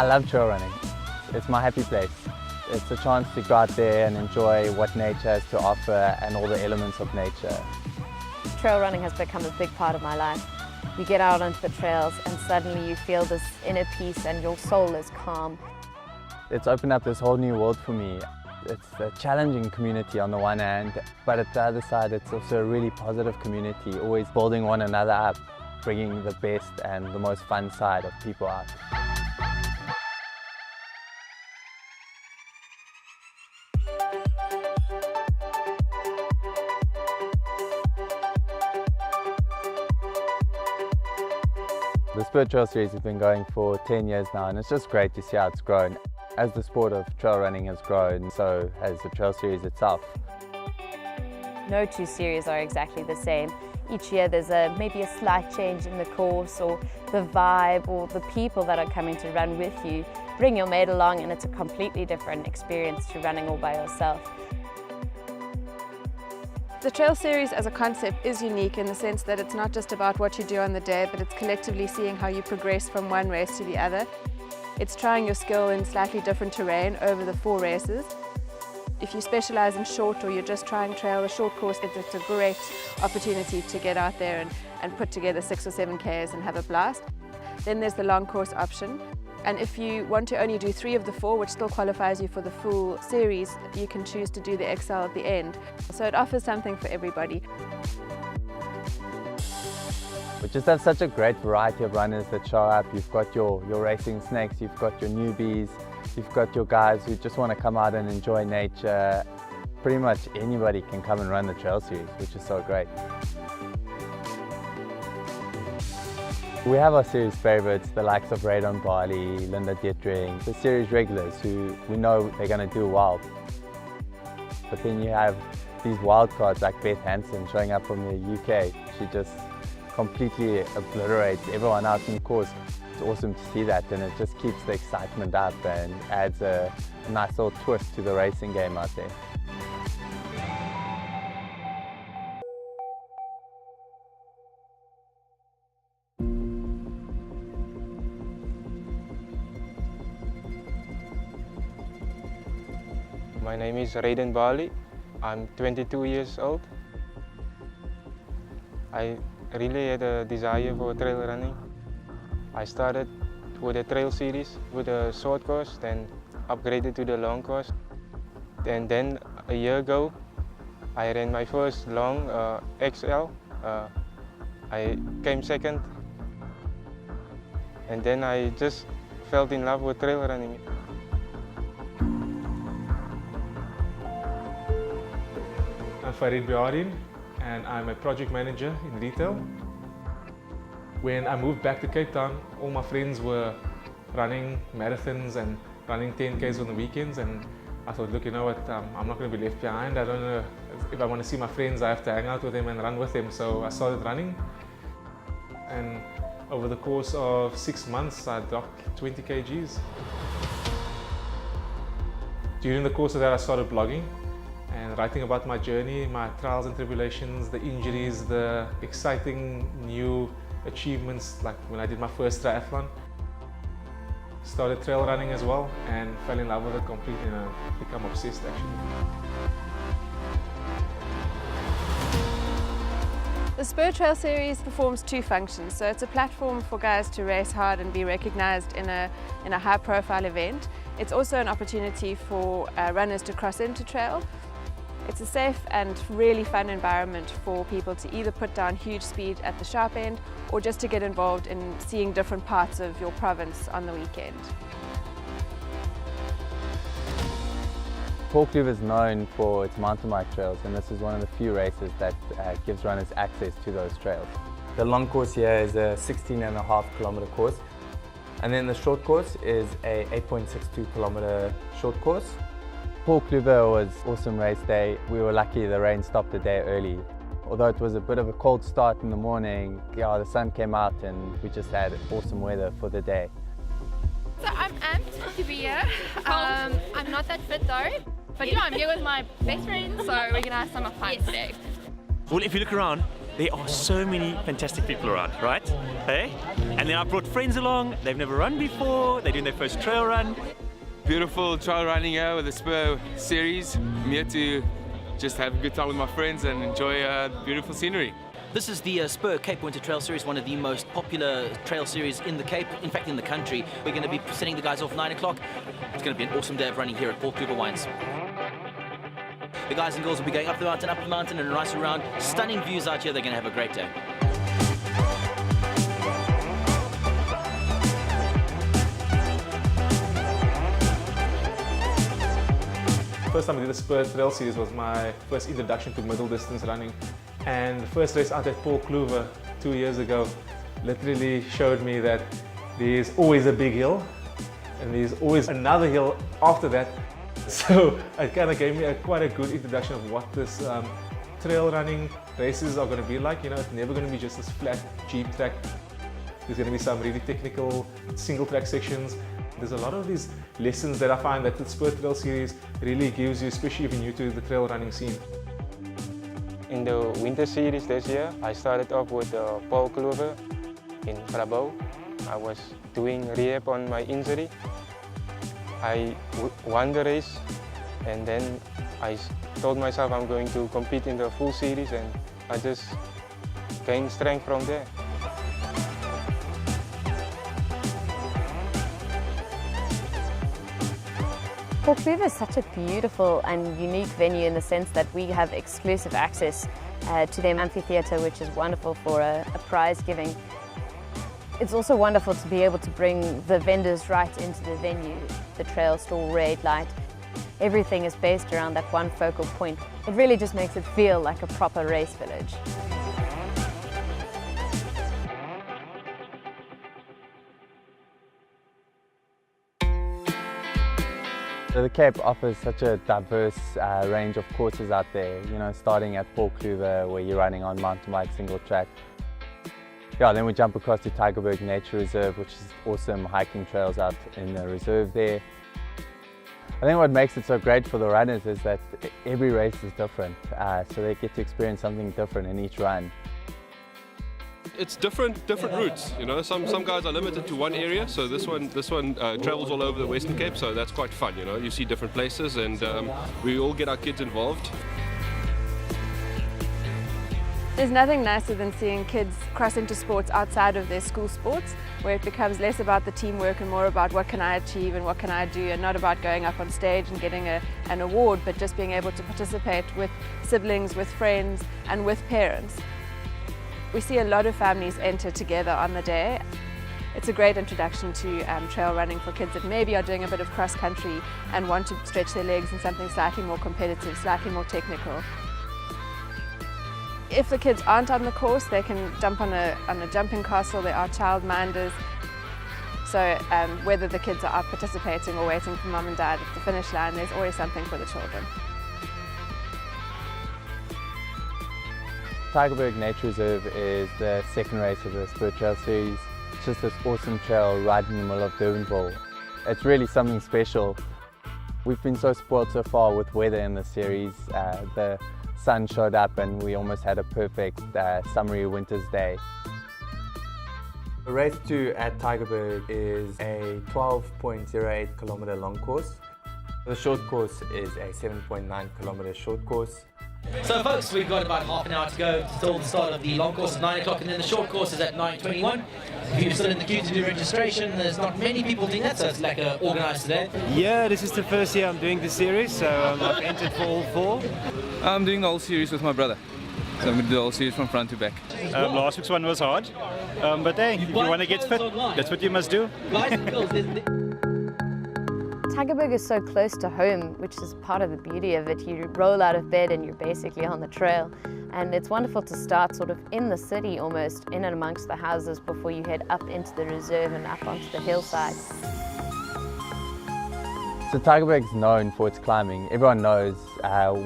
I love trail running. It's my happy place. It's a chance to go out there and enjoy what nature has to offer and all the elements of nature. Trail running has become a big part of my life. You get out onto the trails and suddenly you feel this inner peace and your soul is calm. It's opened up this whole new world for me. It's a challenging community on the one hand, but at the other side it's also a really positive community, always building one another up, bringing the best and the most fun side of people out. The Spur Trail Series has been going for 10 years now, and it's just great to see how it's grown. As the sport of trail running has grown, so has the Trail Series itself. No two series are exactly the same. Each year there's maybe a slight change in the course or the vibe or the people that are coming to run with you. Bring your mate along and it's a completely different experience to running all by yourself. The Trail Series as a concept is unique in the sense that it's not just about what you do on the day, but it's collectively seeing how you progress from one race to the other. It's trying your skill in slightly different terrain over the 4 races. If you specialise in short or you're just trying trail, a short course, it's a great opportunity to get out there and put together 6 or 7 Ks and have a blast. Then there's the long course option. And if you want to only do 3 of the 4, which still qualifies you for the full series, you can choose to do the XL at the end. So it offers something for everybody. We just have such a great variety of runners that show up. You've got your racing snakes, you've got your newbies, you've got your guys who just want to come out and enjoy nature. Pretty much anybody can come and run the Trail Series, which is so great. We have our series favourites, the likes of Radon Barley, Linda Dietrich, the series regulars who we know they're going to do well. But then you have these wild cards like Beth Hansen showing up from the UK. She just completely obliterates everyone else in the course. It's awesome to see that, and it just keeps the excitement up and adds a nice little twist to the racing game out there. My name is Radon Barley. I'm 22 years old. I really had a desire for trail running. I started with the Trail Series with a short course, then upgraded to the long course. And then a year ago, I ran my first long XL. I came second. And then I just fell in love with trail running. I'm Farid Biarin and I'm a project manager in retail. When I moved back to Cape Town, all my friends were running marathons and running 10Ks on the weekends, and I thought, look, you know what, I'm not going to be left behind. I don't know if I want to see my friends, I have to hang out with them and run with them. So I started running, and over the course of 6 months, I dropped 20 kgs. During the course of that, I started blogging and writing about my journey, my trials and tribulations, the injuries, the exciting new achievements, like when I did my first triathlon. Started trail running as well and fell in love with it completely, and I've become obsessed actually. The Spur Trail Series performs 2 functions. So it's a platform for guys to race hard and be recognized in a high-profile event. It's also an opportunity for runners to cross into trail. It's a safe and really fun environment for people to either put down huge speed at the sharp end or just to get involved in seeing different parts of your province on the weekend. Paul Kluwer is known for its mountain bike trails, and this is one of the few races that gives runners access to those trails. The long course here is a 16.5 kilometer course, and then the short course is a 8.62 kilometer short course. Paul Kluwer was awesome race day. We were lucky the rain stopped a day early. Although it was a bit of a cold start in the morning, yeah, the sun came out and we just had awesome weather for the day. So I'm amped to be here. I'm not that fit though, but you know, I'm here with my best friend, so we're gonna have some fun today. Well, if you look around, there are so many fantastic people around, right? Hey? And then I brought friends along, they've never run before, they're doing their first trail run. Beautiful trail running here with the Spur series. I'm here to just have a good time with my friends and enjoy beautiful scenery. This is the Spur Cape Winter Trail Series, one of the most popular trail series in the Cape, in fact in the country. We're going to be sending the guys off 9 o'clock. It's going to be an awesome day of running here at Paul Kluber Wines. The guys and girls will be going up the mountain and nice around. Stunning views out here, they're going to have a great day. First time I did the Spur Trail Series was my first introduction to middle distance running. And the first race out at Paul Kluber 2 years ago literally showed me that there's always a big hill and there's always another hill after that. So it kind of gave me quite a good introduction of what this trail running races are going to be like. You know, it's never going to be just this flat jeep track. There's going to be some really technical single track sections. There's a lot of these lessons that I find that the Spur Trail Series really gives you, especially if you're new to the trail running scene. In the winter series this year, I started off with Paul Kluber in Brabant. I was doing rehab on my injury. I won the race and then I told myself I'm going to compete in the full series, and I just gained strength from there. Paul Kluber is such a beautiful and unique venue in the sense that we have exclusive access to their amphitheatre, which is wonderful for a prize giving. It's also wonderful to be able to bring the vendors right into the venue, the trail stall, raid light. Everything is based around that one focal point. It really just makes it feel like a proper race village. So the Cape offers such a diverse range of courses out there, you know, starting at Paul Kluber where you're running on mountain bike single track. Yeah, then we jump across to Tygerberg Nature Reserve, which is awesome hiking trails out in the reserve there. I think what makes it so great for the runners is that every race is different, so they get to experience something different in each run. It's different routes, you know. Some guys are limited to one area, so this one travels all over the Western Cape, so that's quite fun, you know. You see different places, and we all get our kids involved. There's nothing nicer than seeing kids cross into sports outside of their school sports, where it becomes less about the teamwork and more about what can I achieve and what can I do, and not about going up on stage and getting an award, but just being able to participate with siblings, with friends and with parents. We see a lot of families enter together on the day. It's a great introduction to trail running for kids that maybe are doing a bit of cross country and want to stretch their legs in something slightly more competitive, slightly more technical. If the kids aren't on the course, they can jump on a jumping castle. There are childminders. So whether the kids are out participating or waiting for mum and dad at the finish line, there's always something for the children. Tygerberg Nature Reserve is the second race of the Spur Trail Series. It's just this awesome trail right in the middle of Durbanville. It's really something special. We've been so spoiled so far with weather in the series. The sun showed up and we almost had a perfect summery winter's day. The race 2 at Tygerberg is a 12.08 kilometer long course. The short course is a 7.9 kilometer short course. So folks, we've got about half an hour to go till the start of the long course at 9 o'clock, and then the short course is at 9:21. If you're still in the queue to do registration, there's not many people doing that, so it's like organised today. Yeah, this is the first year I'm doing this series, so I've entered for all 4. I'm doing the whole series with my brother, so I'm going to do the whole series from front to back. Last week's one was hard, but hey, if you want to get fit, that's what you must do. Tygerberg is so close to home, which is part of the beauty of it. You roll out of bed and you're basically on the trail. And it's wonderful to start sort of in the city almost, in and amongst the houses before you head up into the reserve and up onto the hillside. So Tygerberg is known for its climbing. Everyone knows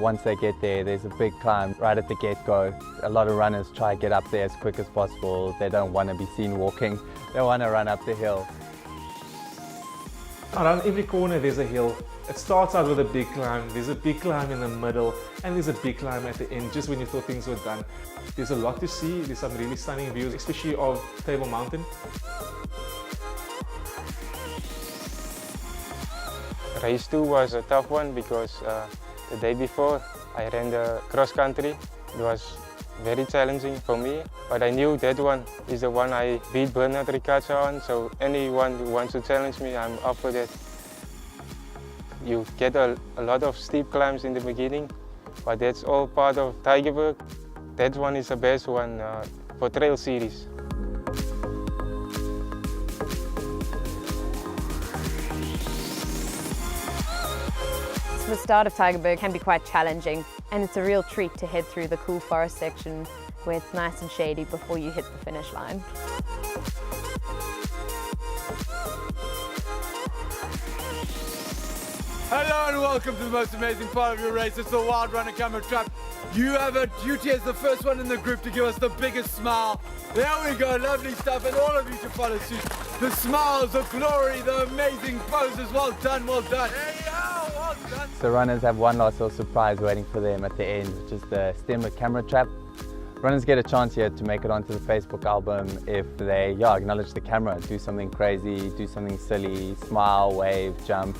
once they get there, there's a big climb right at the get-go. A lot of runners try to get up there as quick as possible. They don't want to be seen walking. They want to run up the hill. Around every corner there's a hill. It starts out with a big climb, there's a big climb in the middle, and there's a big climb at the end, just when you thought things were done. There's a lot to see, there's some really stunning views, especially of Table Mountain. Race 2 was a tough one because the day before I ran the cross country. It was very challenging for me, but I knew that one is the one I beat Bernard Ricaccia on, so anyone who wants to challenge me, I'm up for that. You get a lot of steep climbs in the beginning, but that's all part of Tygerberg. That one is the best one for trail series. So the start of Tygerberg can be quite challenging, and it's a real treat to head through the cool forest section where it's nice and shady before you hit the finish line. Hello and welcome to the most amazing part of your race. It's the Wildrunner camera trap. You have a duty as the first one in the group to give us the biggest smile. There we go, lovely stuff, and all of you should follow suit. The smiles, the glory, the amazing poses. Well done, well done. Hey, yo, well done. So runners have one last little surprise waiting for them at the end, which is the stemlet camera trap. Runners get a chance here to make it onto the Facebook album if they acknowledge the camera, do something crazy, do something silly, smile, wave, jump.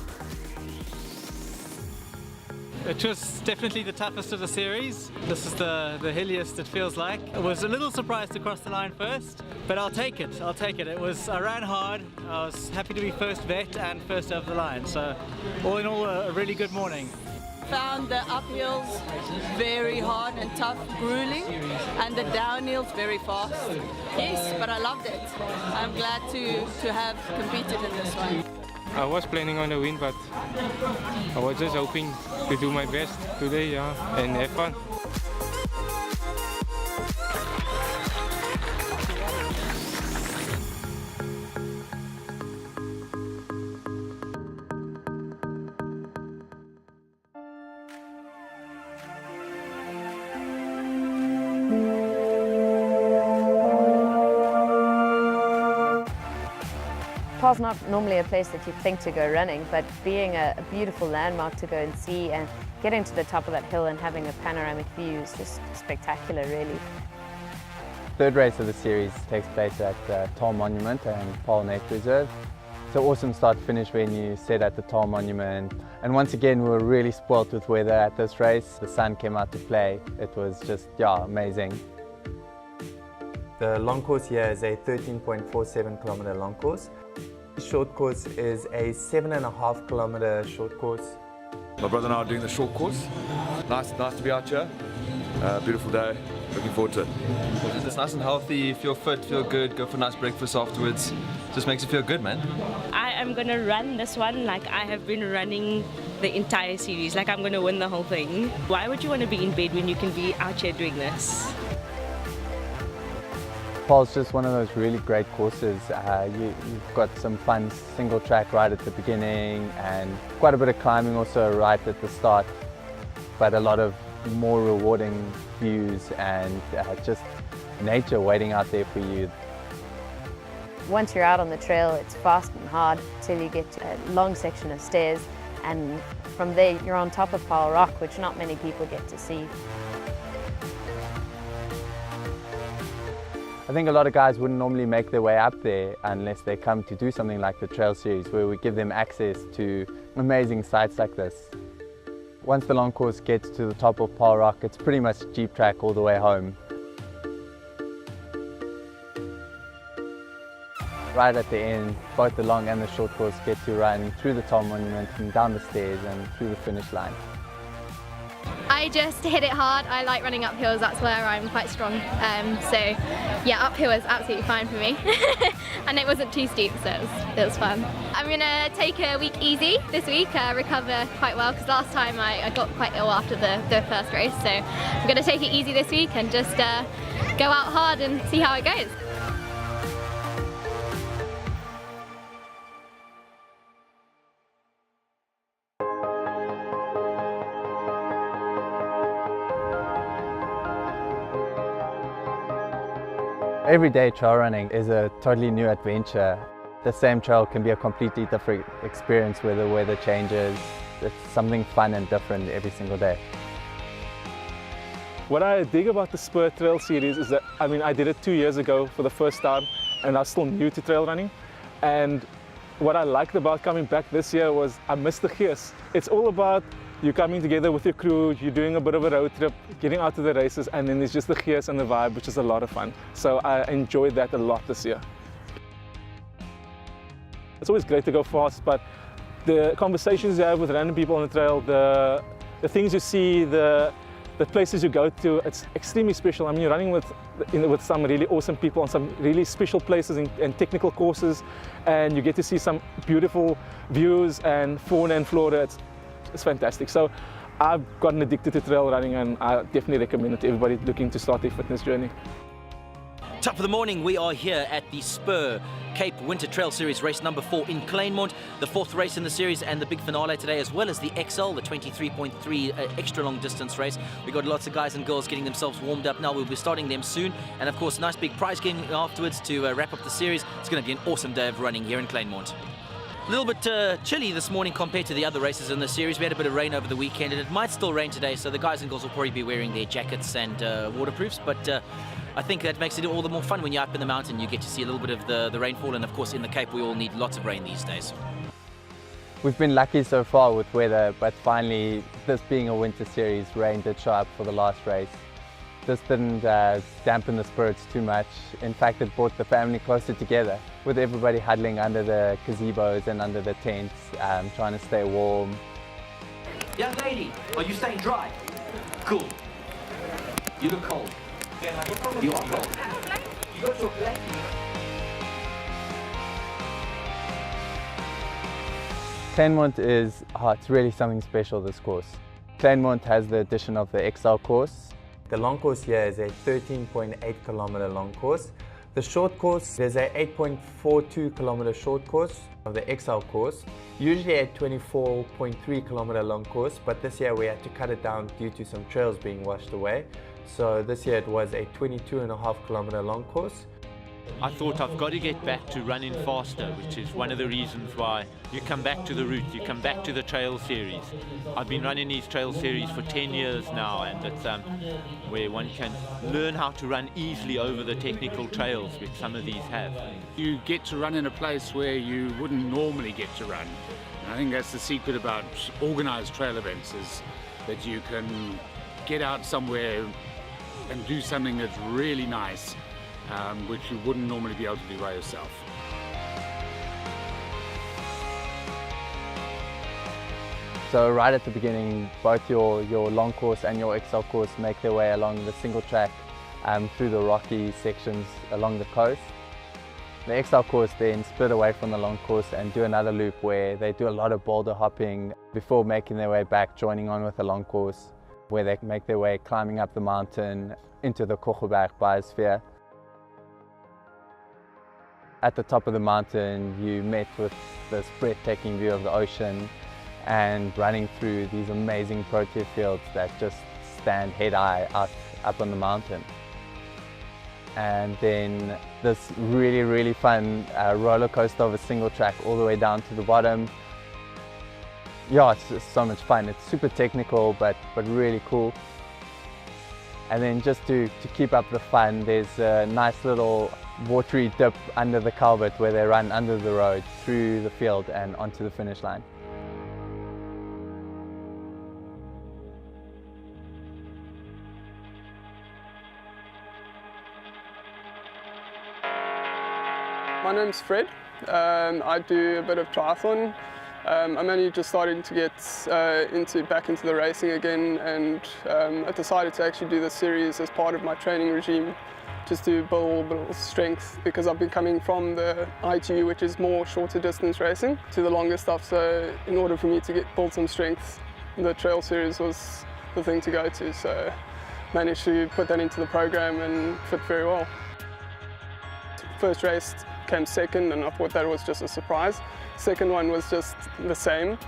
It was definitely the toughest of the series. This is the hilliest it feels like. I was a little surprised to cross the line first, but I'll take it. I ran hard. I was happy to be first vet and first over the line. So all in all, a really good morning. Found the uphills very hard and tough, grueling, and the downhills very fast. Yes, but I loved it. I'm glad to have competed in this one. I was planning on the win, but I was just hoping to do my best today, and have fun. Paul's not normally a place that you think to go running, but being a beautiful landmark to go and see and getting to the top of that hill and having a panoramic view is just spectacular, really. Third race of the series takes place at Toll Monument and Paul Nature Reserve. It's an awesome start to finish when you set at the Toll Monument. And once again, we were really spoilt with weather at this race. The sun came out to play. It was just, amazing. The long course here is a 13.47 kilometer long course. The short course is a 7.5 kilometer short course. My brother and I are doing the short course. Nice to be out here. Beautiful day. Looking forward to it. It's nice and healthy, feel fit, feel good, go for a nice breakfast afterwards. Just makes you feel good, man. I am going to run this one like I have been running the entire series, like I'm going to win the whole thing. Why would you want to be in bed when you can be out here doing this? Paul's just one of those really great courses. You've got some fun single track right at the beginning and quite a bit of climbing also right at the start, but a lot of more rewarding views and just nature waiting out there for you. Once you're out on the trail, it's fast and hard till you get to a long section of stairs, and from there you're on top of Paul Rock, which not many people get to see. I think a lot of guys wouldn't normally make their way up there unless they come to do something like the Trail Series, where we give them access to amazing sites like this. Once the long course gets to the top of Paul Rock, it's pretty much Jeep track all the way home. Right at the end, both the long and the short course get to run through the Toll Monument and down the stairs and through the finish line. I just hit it hard. I like running up hills, that's where I'm quite strong. So yeah, uphill is absolutely fine for me. And it wasn't too steep, so it was fun. I'm gonna take a week easy this week, recover quite well, because last time I got quite ill after the first race. So I'm gonna take it easy this week and just go out hard and see how it goes. Every day trail running is a totally new adventure. The same trail can be a completely different experience where the weather changes, it's something fun and different every single day. What I dig about the Spur Trail Series is that, I mean, I did it 2 years ago for the first time, and I was still new to trail running. And what I liked about coming back this year was I missed the chaos. It's all about you coming together with your crew, you're doing a bit of a road trip, getting out to the races, and then there's just the chaos and the vibe, which is a lot of fun. So I enjoyed that a lot this year. It's always great to go fast, but the conversations you have with random people on the trail, the things you see, the places you go to, it's extremely special. I mean, you're running with some really awesome people on some really special places and technical courses, and you get to see some beautiful views and fauna and flora. It's fantastic. So I've gotten addicted to trail running, and I definitely recommend it to everybody looking to start their fitness journey. Top of the morning, we are here at the Spur Cape Winter Trail Series race number 4 in Kleinmond, the 4th race in the series and the big finale today, as well as the XL, the 23.3 extra long distance race. We've got lots of guys and girls getting themselves warmed up now. We'll be starting them soon, and of course, nice big prize game afterwards to wrap up the series. It's going to be an awesome day of running here in Kleinmond. A little bit chilly this morning compared to the other races in the series. We had a bit of rain over the weekend, and it might still rain today, so the guys and girls will probably be wearing their jackets and waterproofs, but I think that makes it all the more fun when you're up in the mountain. You get to see a little bit of the rainfall, and of course in the Cape we all need lots of rain these days. We've been lucky so far with weather, but finally, this being a winter series, rain did show up for the last race. This didn't dampen the spirits too much. In fact, it brought the family closer together, with everybody huddling under the gazebos and under the tents, trying to stay warm. Young lady, are you staying dry? Cool. You look cold. You are cold. You got your blanket. Kleinmond is, it's really something special, this course. Kleinmond has the addition of the XL course. The long course here is a 13.8 kilometer long course. The short course, there's a 8.42 kilometer short course of the XL course, usually a 24.3 kilometer long course, but this year we had to cut it down due to some trails being washed away. So this year it was a 22.5 kilometer long course. I thought I've got to get back to running faster, which is one of the reasons why you come back to the route, you come back to the trail series. I've been running these trail series for 10 years now, and it's where one can learn how to run easily over the technical trails which some of these have. You get to run in a place where you wouldn't normally get to run. And I think that's the secret about organized trail events, is that you can get out somewhere and do something that's really nice, which you wouldn't normally be able to do by yourself. So right at the beginning, both your long course and your XL course make their way along the single track through the rocky sections along the coast. The XL course then split away from the long course and do another loop where they do a lot of boulder hopping before making their way back, joining on with the long course, where they make their way climbing up the mountain into the Kogelberg biosphere. At the top of the mountain, you met with this breathtaking view of the ocean and running through these amazing protea fields that just stand head high up on the mountain. And then this really, really fun roller coaster of a single track all the way down to the bottom. Yeah, it's just so much fun. It's super technical, but really cool. And then just to keep up the fun, there's a nice little watery dip under the culvert where they run under the road through the field and onto the finish line. My name's Fred. I do a bit of triathlon. I'm only just starting to get back into the racing again, and I decided to actually do this series as part of my training regime, just to build strength, because I've been coming from the ITU, which is more shorter distance racing, to the longer stuff. So in order for me to build some strength, the trail series was the thing to go to. So managed to put that into the program and fit very well. First race came second, and I thought that was just a surprise. Second one was just the same,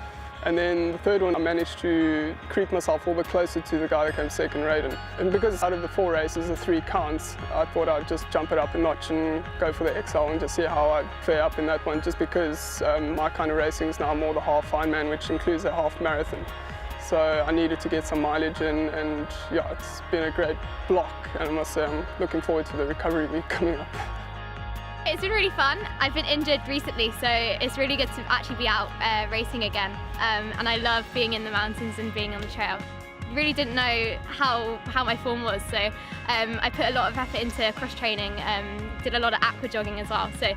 And then the third one, I managed to creep myself a little bit closer to the guy that came second, Raiden. And because out of the 4 races, the 3 counts, I thought I'd just jump it up a notch and go for the XL and just see how I'd fare up in that one, just because my kind of racing is now more the half Ironman, which includes a half marathon. So I needed to get some mileage in, and yeah, it's been a great block, and I must say I'm looking forward to the recovery week coming up. It's been really fun. I've been injured recently, so it's really good to actually be out racing again. And I love being in the mountains and being on the trail. Really didn't know how my form was, so I put a lot of effort into cross training, did a lot of aqua jogging as well. So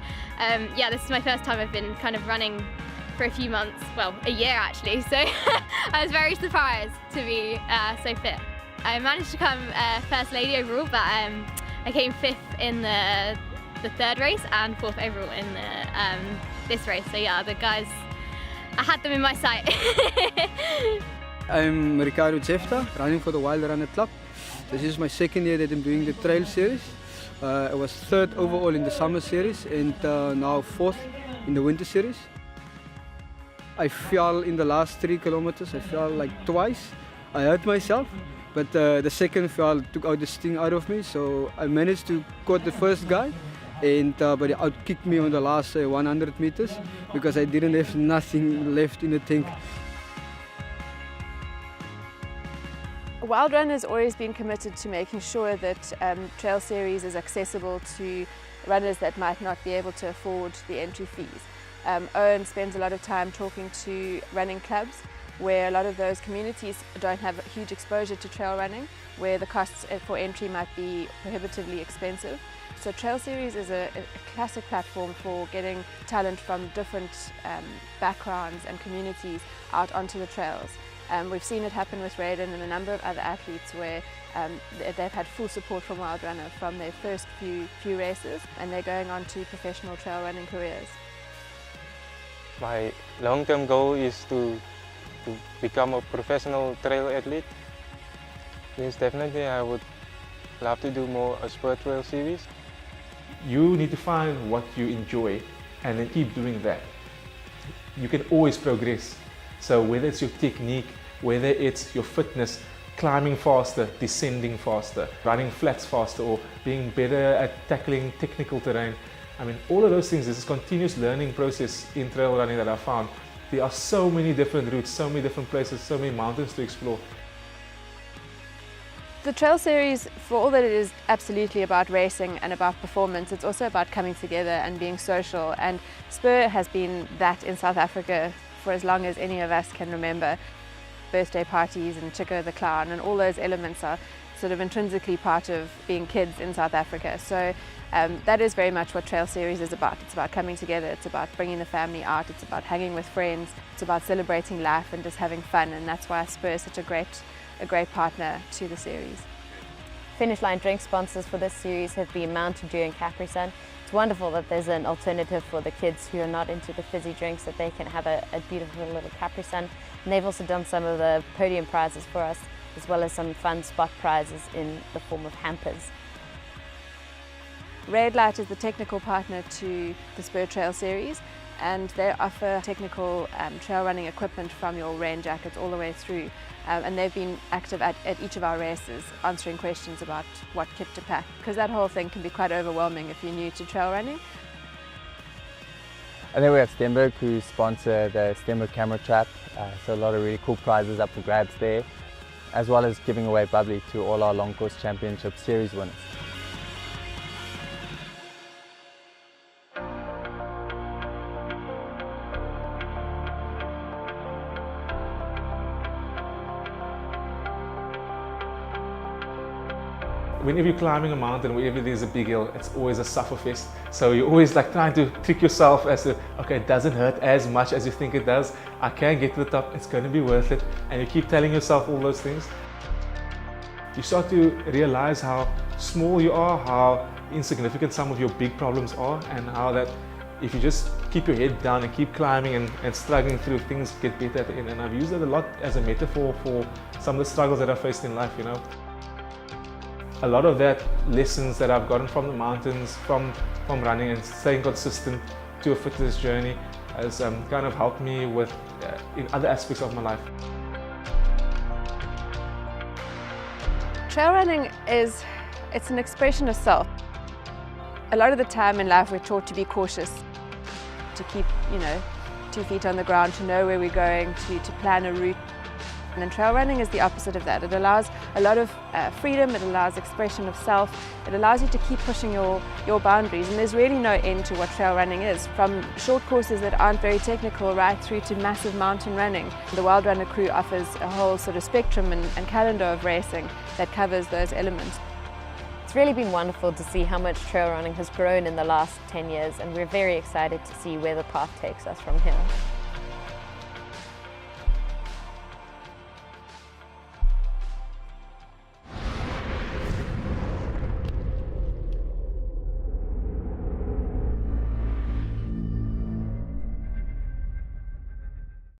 yeah, this is my first time I've been kind of running for a few months, well, a year actually, so I was very surprised to be so fit. I managed to come first lady overall, but I came 5th in the 3rd race and 4th overall in this race. So yeah, the guys, I had them in my sight. I'm Ricardo Jefta, running for the Wildrunner club. This is my 2nd year that I'm doing the trail series. I was 3rd overall in the summer series and now 4th in the winter series. I fell in the last 3 kilometers. I fell like twice. I hurt myself, but the second fall took out the sting out of me. So I managed to caught the first guy, and but he outkicked me on the last 100 meters because I didn't have nothing left in the tank. Wildrunner has always been committed to making sure that Trail Series is accessible to runners that might not be able to afford the entry fees. Owen spends a lot of time talking to running clubs where a lot of those communities don't have a huge exposure to trail running, where the costs for entry might be prohibitively expensive. So Trail Series is a classic platform for getting talent from different backgrounds and communities out onto the trails. We've seen it happen with Raiden and a number of other athletes where they've had full support from Wildrunner from their first few races, and they're going on to professional trail running careers. My long-term goal is to become a professional trail athlete. Yes, definitely I would love to do more a Spur Trail series. You need to find what you enjoy and then keep doing that. You can always progress. So whether it's your technique, whether it's your fitness, climbing faster, descending faster, running flats faster, or being better at tackling technical terrain. I mean, all of those things, this is a continuous learning process in trail running that I found. There are so many different routes, so many different places, so many mountains to explore. The Trail Series, for all that it is absolutely about racing and about performance, it's also about coming together and being social. And Spur has been that in South Africa for as long as any of us can remember. Birthday parties and Chico the Clown and all those elements are sort of intrinsically part of being kids in South Africa. So that is very much what Trail Series is about. It's about coming together, it's about bringing the family out, it's about hanging with friends, it's about celebrating life and just having fun, and that's why Spur is such a great partner to the series. Finish line drink sponsors for this series have been Mountain Dew and Capri Sun. It's wonderful that there's an alternative for the kids who are not into the fizzy drinks, that they can have a beautiful little Capri Sun. And they've also done some of the podium prizes for us, as well as some fun spot prizes in the form of hampers. Red Light is the technical partner to the Spur Trail Series, and they offer technical trail running equipment from your rain jackets all the way through. And they've been active at each of our races, answering questions about what kit to pack, because that whole thing can be quite overwhelming if you're new to trail running. And then we have Stenberg, who sponsor the Stenberg camera trap, so a lot of really cool prizes up for grabs there, as well as giving away bubbly to all our long course championship series winners. Whenever you're climbing a mountain, wherever there's a big hill, it's always a sufferfest. So you're always like trying to trick yourself as to, okay, it doesn't hurt as much as you think it does. I can get to the top, it's going to be worth it. And you keep telling yourself all those things. You start to realize how small you are, how insignificant some of your big problems are, and how that if you just keep your head down and keep climbing and struggling through, things get better at the end. And I've used that a lot as a metaphor for some of the struggles that I've faced in life, you know. A lot of that lessons that I've gotten from the mountains, from running and staying consistent to a fitness journey, has kind of helped me with in other aspects of my life. Trail running it's an expression of self. A lot of the time in life we're taught to be cautious, to keep, 2 feet on the ground, to know where we're going, to plan a route. And then trail running is the opposite of that. It allows a lot of freedom, it allows expression of self, it allows you to keep pushing your boundaries, and there's really no end to what trail running is. From short courses that aren't very technical right through to massive mountain running. The Wildrunner crew offers a whole sort of spectrum and calendar of racing that covers those elements. It's really been wonderful to see how much trail running has grown in the last 10 years, and we're very excited to see where the path takes us from here.